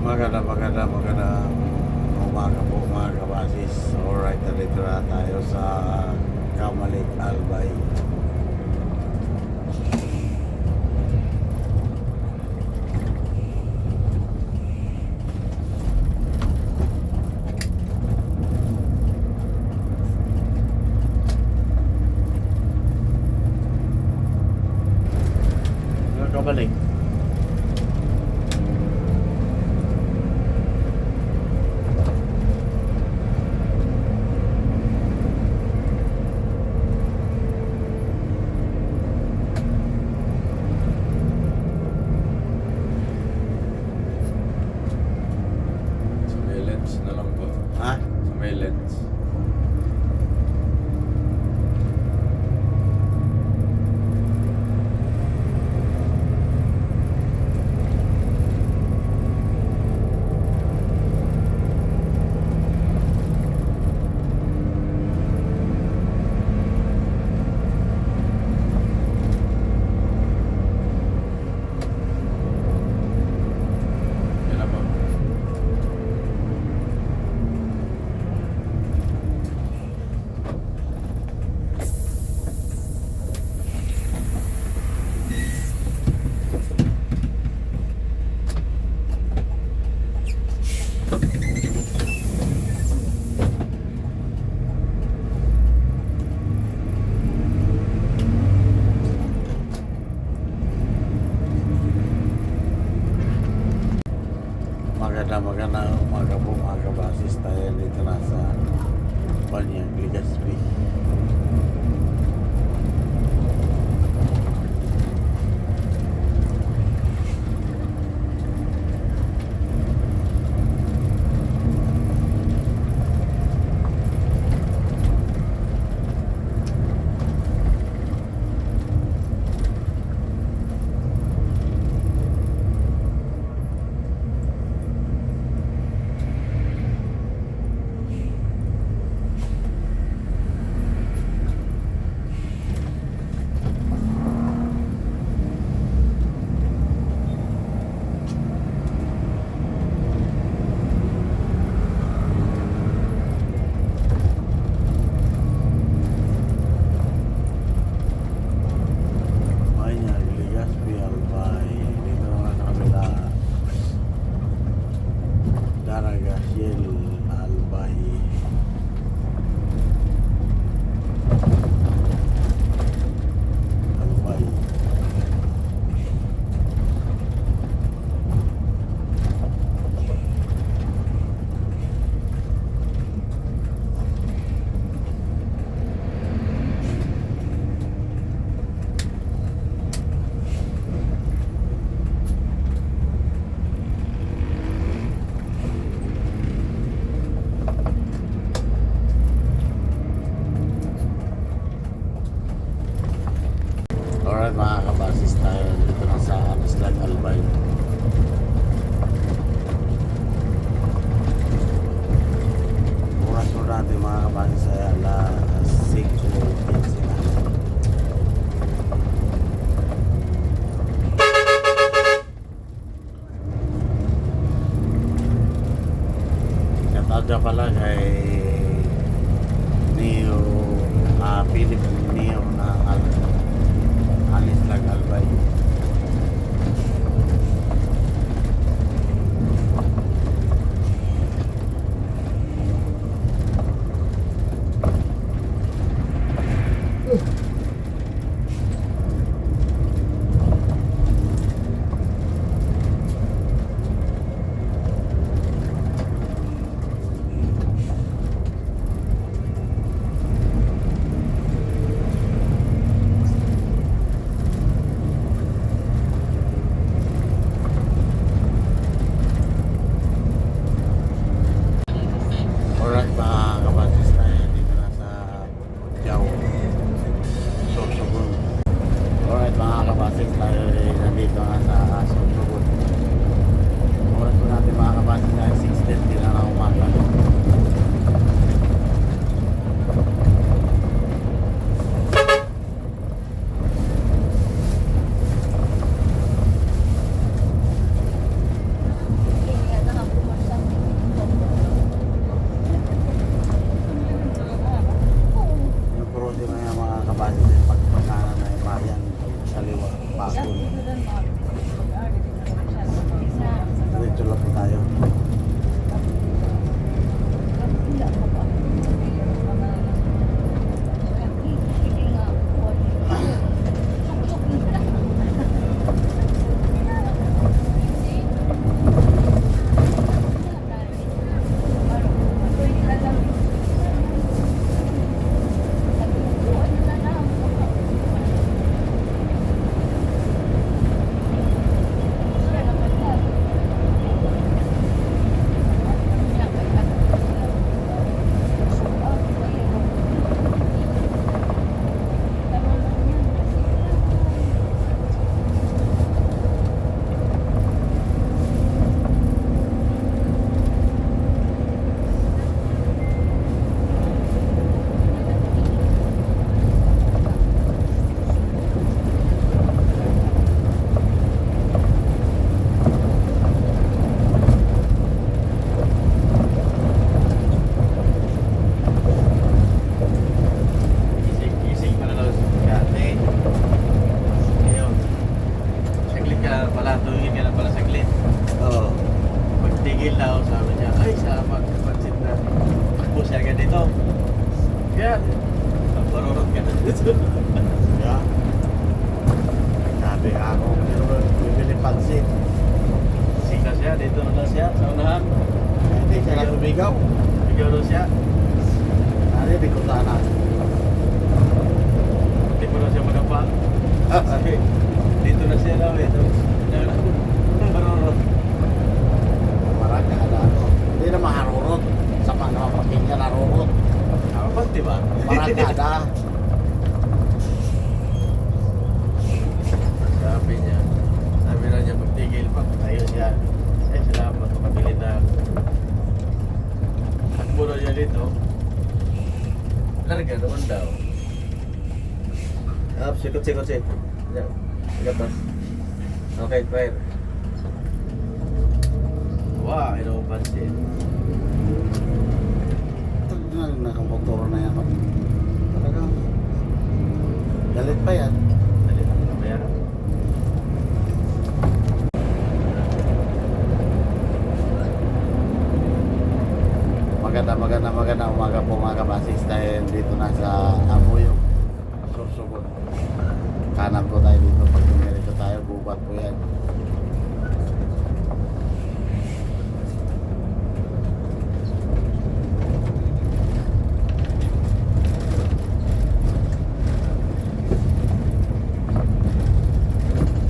Magandang umaga po mga kabasis. Alright, dito na tayo sa Camalik Albay. Camalik. Na lang po. Ha? Sa may lens. Yan na po. Magandang umaga po mga kabasis. Tayo dito na sa Banyag, Legazpi. Banyag, Legazpi, Albay. Dito na sa kabila. Daragasiel, Albay. Albay. Alright mga kabasis, tayo dito na sa Anislag, Albay. Oras po natin mga kabasis ay alas 5:15 na. Kataga pala kay Philip Neo na Anislag, Albay. Tigil na ako, sabi niya, ay, salamat, pansin na. Takbo siya agad dito. Kaya, barurot ka na dito. Kaya, sabi nga ako, bibili pansit. Sika siya, dito na lang siya, sa unahan. Hindi siya na tumigaw. Ikaw daw siya. Ano yung ko sana? Hindi mo na siya magapa. Sabi, dito na siya daw, ito. Barurot. Marang ka na ano. Hindi na maharurot. Sama na mapapin niya narurot. Apa, diba? Marang ka na. Sabi na niya, magtigil pa, tayo siya. Eh, salamat, kapabilin na. Takbo na niya dito. Larga naman daw. Sikot. Gatas. Okay, fire. Wah, ito ang pansin. Ito na nakamotor na yan. Talagang galit pa yan. Dali lang, mamaya. Magandang umaga po mga kabasis dahil dito na sa Amoyo, Sorsogon. Kanan po tayo dito, pag tumirito tayo, bubat po yan.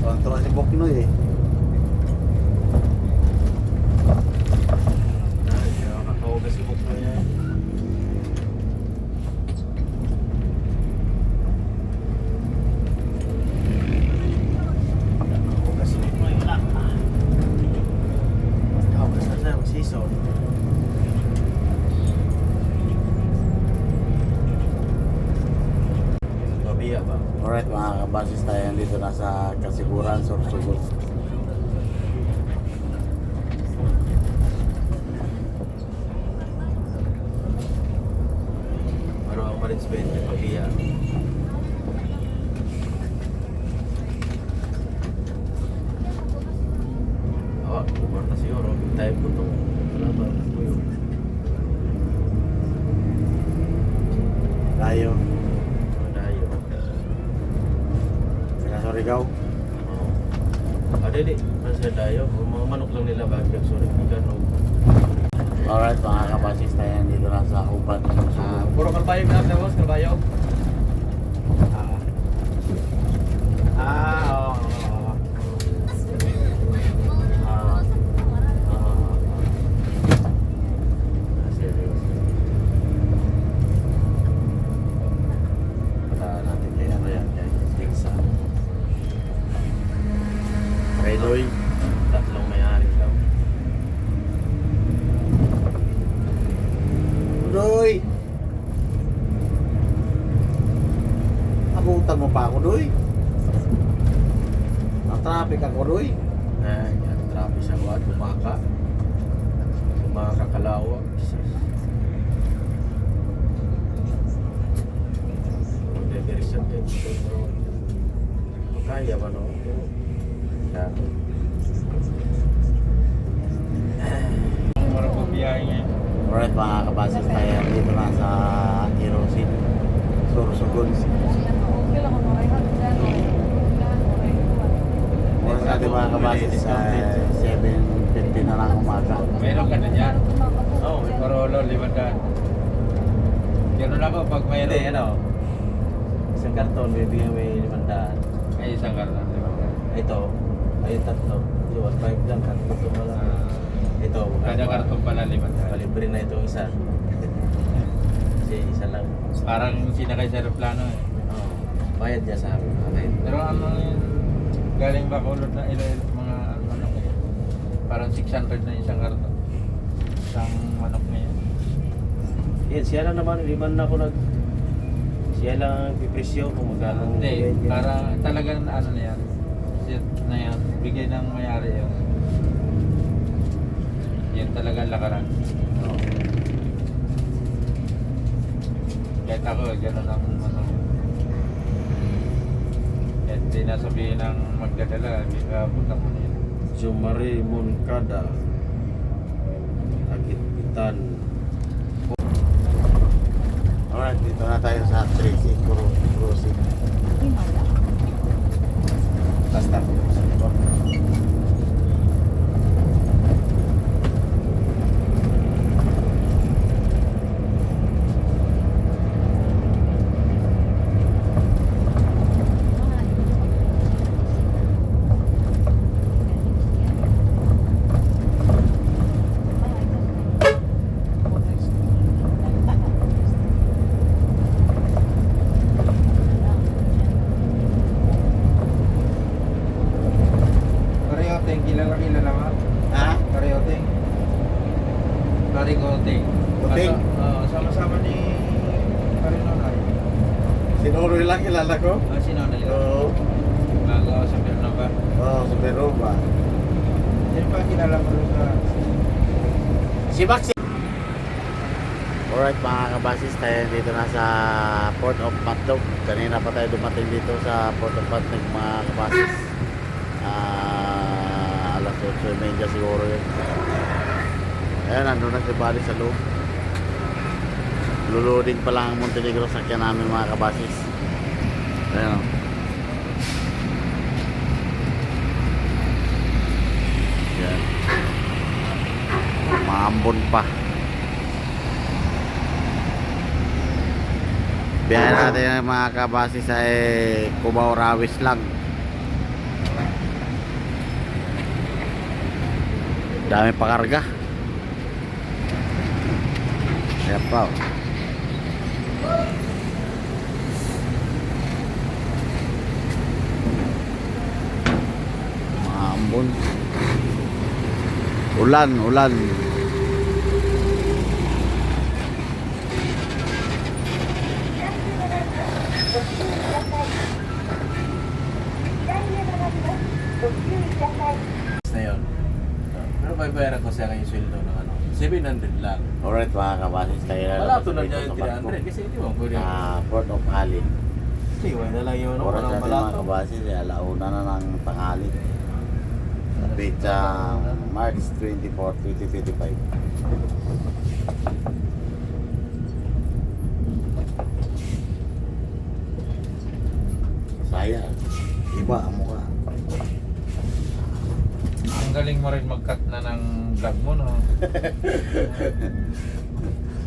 Kontrol si Boknoy eh. Ay, nakakahugas si Bukno niya. Nakakahugas si Bukno niya. Nakahugas na siya, mag-season. Mabiya ba? Alright mga kabasis tayo, dito na sa Kasiguran, Sorsogon. Ano ang Marines 20, Mabiya. Oh, kumar na siguro. Time ko itong kalaban. Tayo, Dayo. sa Surigao. Ada di, masa dayo. Mga manok lang nila bagay. Sorry, ikan o. Alright mga kabasis tayo, dito na sa Uban, Sorsogon. Puro kalbayog na natin, boss. Kalbayog. Oo. Punta natin kay ano yan, kay Dingsa. Kay Loy. Tatlong may-ari daw. Loy! Abutan mo pa ako, Loy. Na-traffic ako, Loy. Ay, yan. Trapis ang wad. Bumaka. Bumaka kalawag. Diversion din. Kaya ba no? Yan. Para po biyahe ngayon. Alright mga kabasis tayo, dito na sa Hiroshima, Sorsogon. Oras natin mga kabasis, 7:50 na lang umaga. Meron ka na dyan. Oo, may Parolo, 500. Ganun ako pag mayroon. Hindi, ano? Isang karton, bibigyan may 500. Ay, isang karton, 500. Ito, ay tatlo. 1.5 lang, karton mo lang. Ito, Kada karton pala 500. Libre na itong isa. Kasi isa lang. Parang sinakay sa aeroplano eh. Oo. Bayad niya sa amin. Okay. Pero ano yun, galing Bacolod na ilo mga manok eh. Parang 600 na isang karton. Isang manok na yun. Yan, siya lang naman, hindi man ako siya lang pipresyo kung magkano. Hindi, bayad niya. para talagang ano na yan. Set na yan, bigay ng mayari yun. Yan talaga lakaran. Oo. Kahit ako, gano'n ang ano. Kahit di nasabihin ng magdadala, hindi ka punta mo na yun. Jumari Moncada. Tan. Alright, dito na tayo sa 3C Cruising. Basta. Karyoteng, kilala ka? Ha? Karyoteng. Karigoteng. Goting? Sama-sama ni Karinonay. Sinuro lang kilala ko. Sino na yun? Oo. Bago sa Bernaba. Oo, sa Peru ba? Sino pa kilala mo rin sa... Si Maxi. Alright mga kabasis, tayo dito na sa Port of Matnog. Kanina pa tayo dumating dito sa Port of Matnog mga kabasis. Alas 8:30 siguro yun. Ayan, nandun na si Bali sa loob. Luluding pa lang ang Montenegro sakyan namin mga kabasis. Ayan o. Ayan. Maambon pa. Biyahe natin mga kabasis ay Cubao Rawis lang. Dami pa karga. Kaya pa. Maambon. Ulan. Na yun. Pero bayaran ko siya yung sweldo ng ano. 700 lang. Alright mga kabasis, tayo na Wala labas to na dito niya yung sa barko. 300 kasi hindi mo pwede. Port of Alin. Iwan na lang yun. Oras natin mga kabasis, alauna na ng tanghali. Sa pizza March 24, 2025. Saya, iba ang mukha. Ang galing mo rin mag-cut na ng vlog mo, no?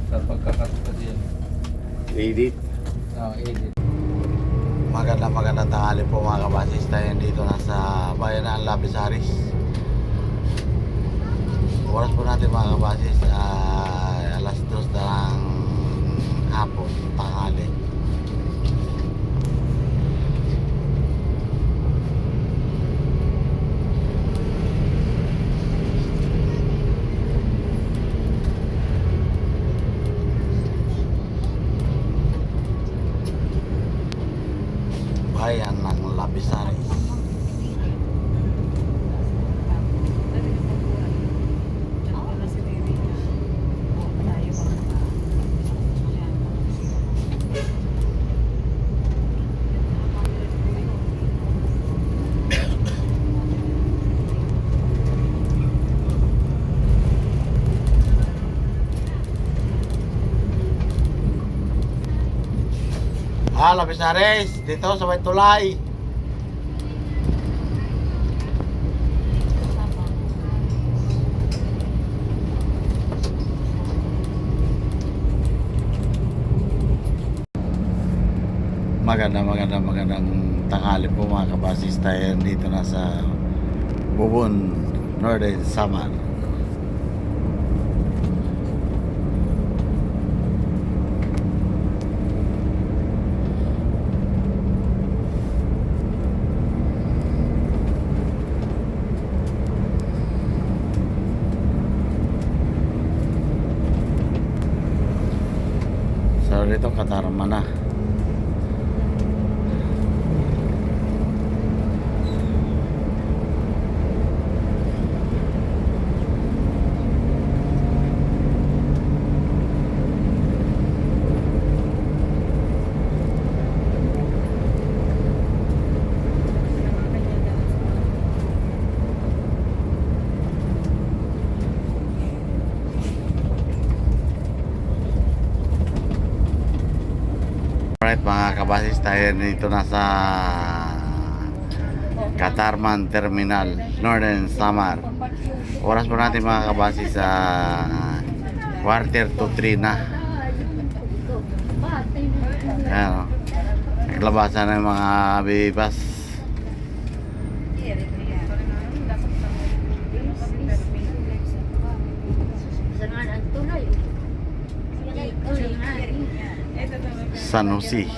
Sa pagka-cut ka din. Edit. Edit. Magandang tanghali po mga kabasis. Tayo dito na sa bayan ng Labisaris. Oras po natin mga kabasis alas 2 ng hapon, tanghali. Bayan ng Labisaris. Labisaris, dito sa may tulay. Magandang tanghali po mga kabasis. Tayo dito na sa Bubon, Northern Samar. So dito Katarma na. Alright mga kabasis, tayo dito na sa Katarman Terminal, Northern Samar. Oras po natin mga kabasis sa quarter to 3 na. Ayan o. Naglabasan na yung mga bibas. San Jose.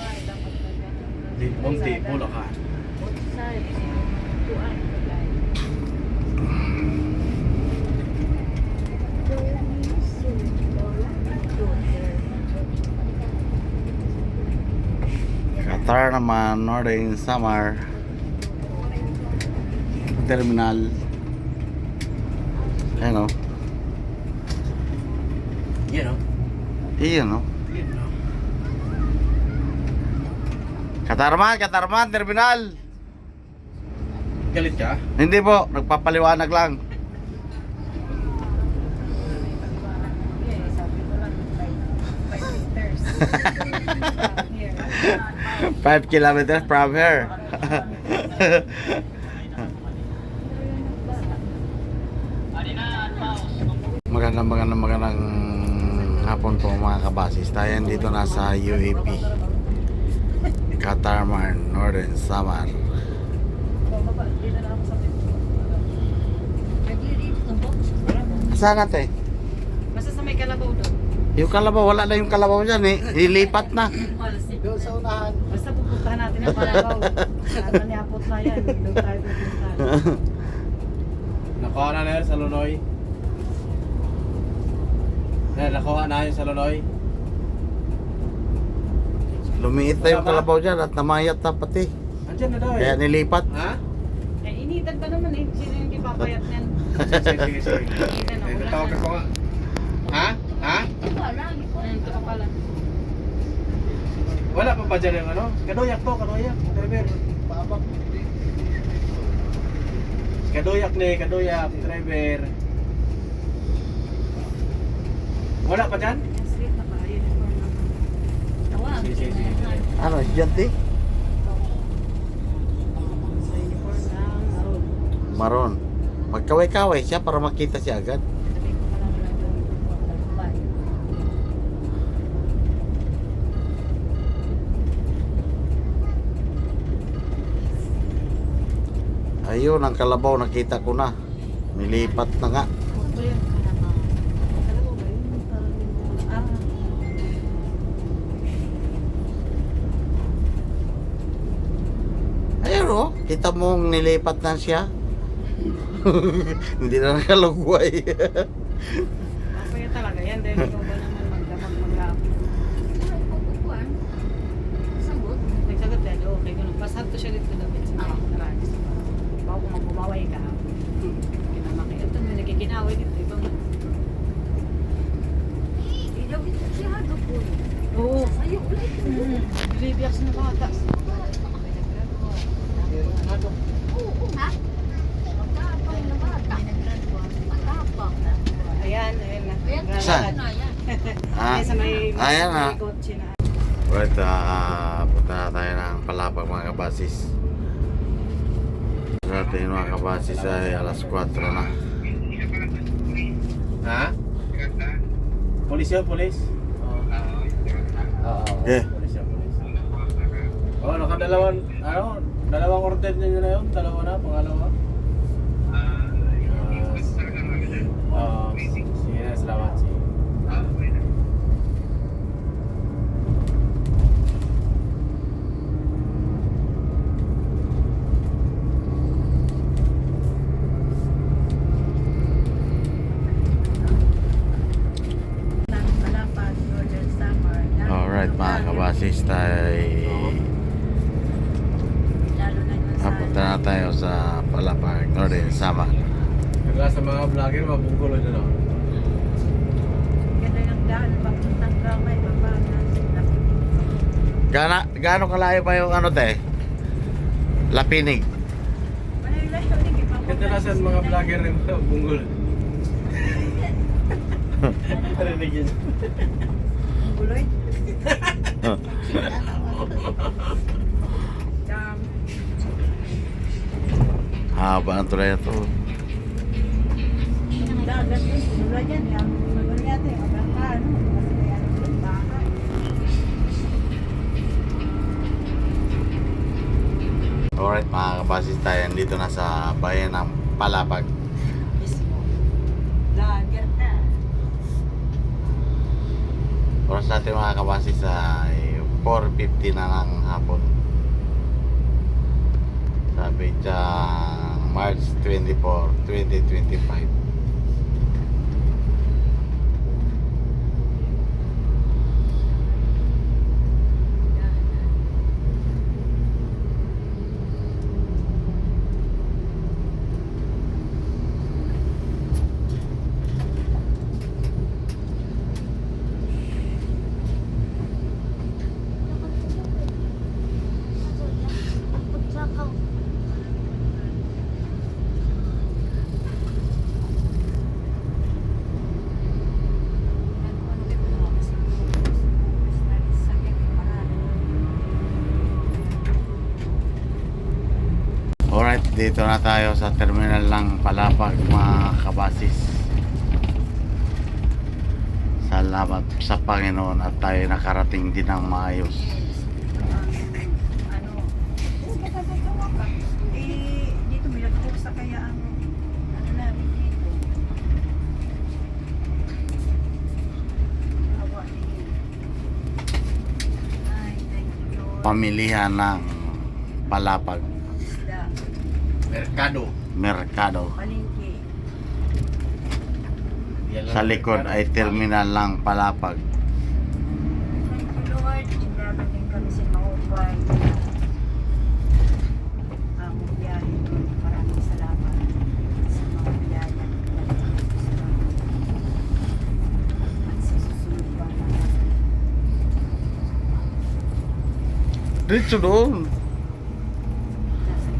Monte, Bulacan. Qatar naman, Northern Samar Terminal. Ayan o. Yan o. Iyan o. Katarman Terminal. Galit ka? Hindi po, nagpapaliwanag lang. Five kilometers from here. Magandang hapon po mga kabasis. Tayo dito na sa UAP Katarman, Northern Samar. Saan natin? Basta sa may kalabaw doon. Yung kalabaw, wala na yung kalabaw dyan eh. Ilipat na. Doon sa unahan. Basta pupuntahan natin ang kalabaw. Ano niapot na yan. Doon tayo pupunta. Nakuha na yan sa Lunoy. Nakuha na yun sa Lunoy. Lumiit na yung kalabaw dyan at namayat na pati. Andyan na daw eh. Kaya nilipat. Ha? Eh, initan pa naman eh. Sino yung di papayat niyan? Sige. Initan ako. Wala Tawag na. ko nga. Ha? Ha? Ito pa pala. Wala pa ba dyan yung ano? Kadoyak to, kadoyak. Driver. Paabak. Kadoyak, driver. Wala pa dyan? Yung street na pa. Uniform naman. Tawag. Sige. Ano, estudyante? Sa uniform ng maroon. Maron. Magkaway-kaway siya para makita siya agad. Sabi ko pala wala doon. Wala. Ayun, ang kalabaw nakita ko na. Nilipat na nga. Ito yung kalabaw. Kalabaw ba yun? Parang yung mga... Ayun o, kita mong nilipat na siya. Hindi na nakalugway. Ako yun talaga yan. Dahil ikaw ba naman magdamag maghapon. Nagsagot dahil okay. Ganun. Pasad ko siya dito dapat sa mga karagis. Bago kung magbumaway ka. Kinamaki. Ito may nagiginaway dito. Ibang... Oo. Libiyak sa bata. Ayan na. Saan? Ah, Sa may ayan na. may kotse na. Alright, punta na tayo ng Palapag mga kabasis. Sa atin mga kabasis ay alas 4 na. Ha? Polis yun, polis? Oo. Yeah. Polis yun, polis. Oo, dalawang order niyo na yun? Dalawa na, pangalawa? Sige na, salamat. Sige. Alright mga kabasis, tayo papunta na tayo sa Palapag, Northern Samar. Kaya sa mga vlogger, mabungkulo nyo na. Ganda yung daan, papuntang Ramay, Babangas. Gaano kalayo pa yung ano te? Lapinig. Ganda na sa mga vlogger rin, mabungkulo. Narinig yun. Buloy? Dam. Haba ng tulay na to. Dagat yun, sinula dyan. Yung mga yate, abang ka, ano? Kasi may ano doon, bahay. Alright mga kabasis tayo, dito na sa bayan ng Palapag. Mismo. Lager ka. Oras natin mga kabasis ay 4:50 na ng hapon. Sabi dyan, March 24, 2025. Alright, dito na tayo sa terminal ng Palapag mga kabasis. Salamat sa Panginoon at tayo nakarating din ng maayos. Ano? Gagawa ka. Eh, dito may nagbukas sa kaya ang ano namin dito. Awa niyo. Ay, thank you, Lord. Pamilihan ng Palapag Isda, Merkado. Merkado. palengke. Sa likod ay terminal ng Palapag. Thank you, Lord. Meron din kami sa Maupay. Ang biyahe, Lord. Maraming salamat sa mga biyaya. At sa susunod pa na Dito doon. nasa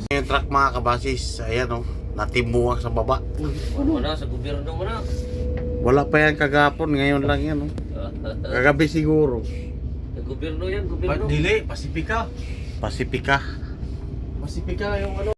Yung truck mga kabasis, ayan o, natimuwang sa baba. Ano na, sa gobyerno mo na. Wala pa yan kagapon, ngayon lang yan o. Kagabi siguro. Sa gobyerno yan, gobyerno. Dili, Pasipika. Pasipika. Pasipika yung ano.